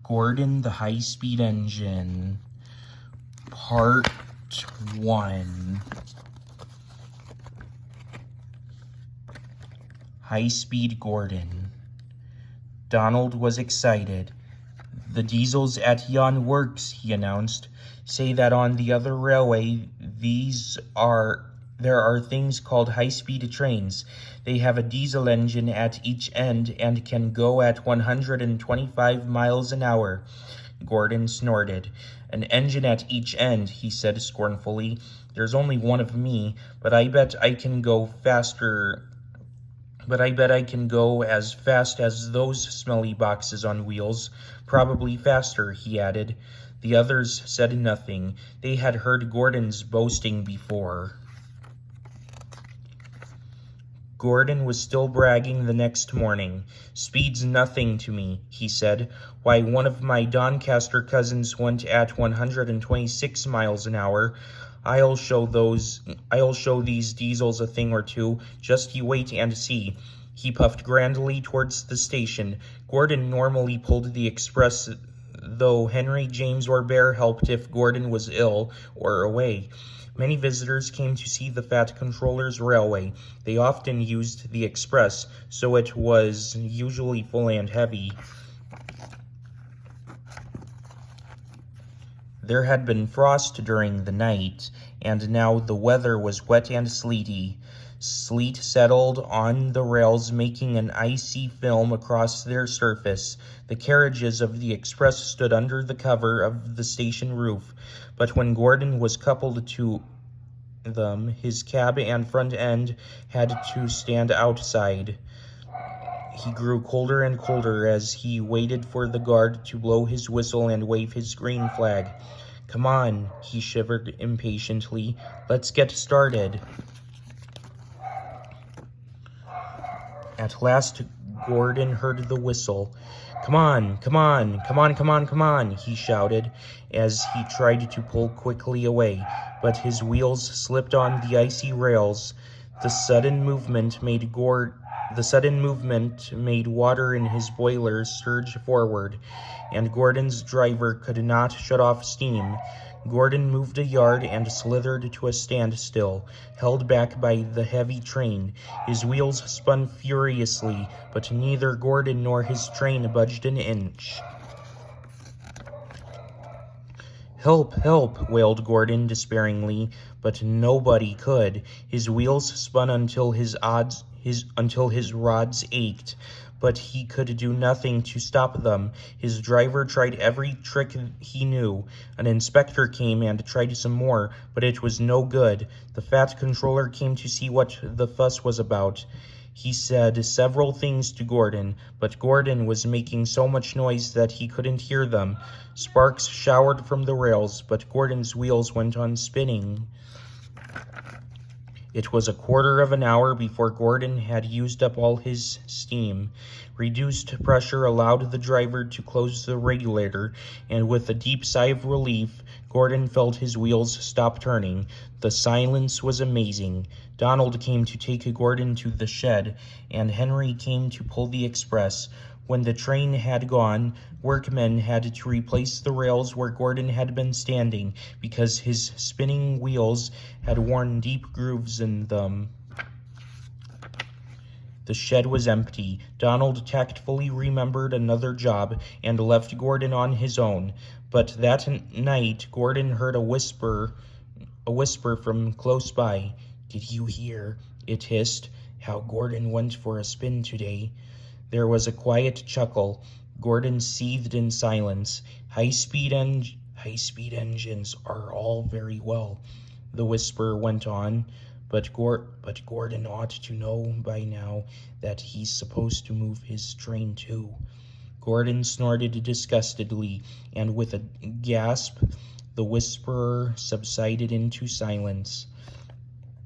Gordon the High-Speed Engine, Part 1. High-Speed Gordon. Donald was excited. "The diesels at Yon Works," he announced, "say that on the other railway there are things called high-speed trains. They have a diesel engine at each end and can go at 125 miles an hour. Gordon snorted. "An engine at each end," he said scornfully. "There's only one of me, but I bet I can go faster. But I bet I can go as fast as those smelly boxes on wheels. Probably faster," he added. The others said nothing. They had heard Gordon's boasting before. Gordon was still bragging the next morning. "Speed's nothing to me," he said. "Why, one of my Doncaster cousins went at 126 miles an hour. I'll show these diesels a thing or two. Just you wait and see." He puffed grandly towards the station. Gordon normally pulled the express, though Henry, James, or Bear helped if Gordon was ill or away. Many visitors came to see the Fat Controller's railway. They often used the express, so it was usually full and heavy. There had been frost during the night, and now the weather was wet and sleety. Sleet settled on the rails, making an icy film across their surface. The carriages of the express stood under the cover of the station roof, but when Gordon was coupled to them, his cab and front end had to stand outside. He grew colder and colder as he waited for the guard to blow his whistle and wave his green flag. "Come on," he shivered impatiently. "Let's get started." At last, Gordon heard the whistle. "Come on, come on, come on, come on, come on," he shouted as he tried to pull quickly away, but his wheels slipped on the icy rails. The sudden movement made water in his boiler surge forward, and Gordon's driver could not shut off steam. Gordon moved a yard and slithered to a standstill, held back by the heavy train. His wheels spun furiously, but neither Gordon nor his train budged an inch. "Help, help," wailed Gordon despairingly, but nobody could. His wheels spun until his rods ached, but he could do nothing to stop them. His driver tried every trick he knew. An inspector came and tried some more, but it was no good. The Fat Controller came to see what the fuss was about. He said several things to Gordon, but Gordon was making so much noise that he couldn't hear them. Sparks showered from the rails, but Gordon's wheels went on spinning. It was a quarter of an hour before Gordon had used up all his steam. Reduced pressure allowed the driver to close the regulator, and with a deep sigh of relief, Gordon felt his wheels stop turning. The silence was amazing. Donald came to take Gordon to the shed, and Henry came to pull the express. When the train had gone, workmen had to replace the rails where Gordon had been standing, because his spinning wheels had worn deep grooves in them. The shed was empty. Donald tactfully remembered another job and left Gordon on his own. But that night, Gordon heard a whisper from close by. "Did you hear?" it hissed. "How Gordon went for a spin today." There was a quiet chuckle. Gordon seethed in silence. High-speed engines are all very well," the whisper went on, but Gordon ought to know by now that he's supposed to move his train too." Gordon snorted disgustedly, and with a gasp, the whisperer subsided into silence.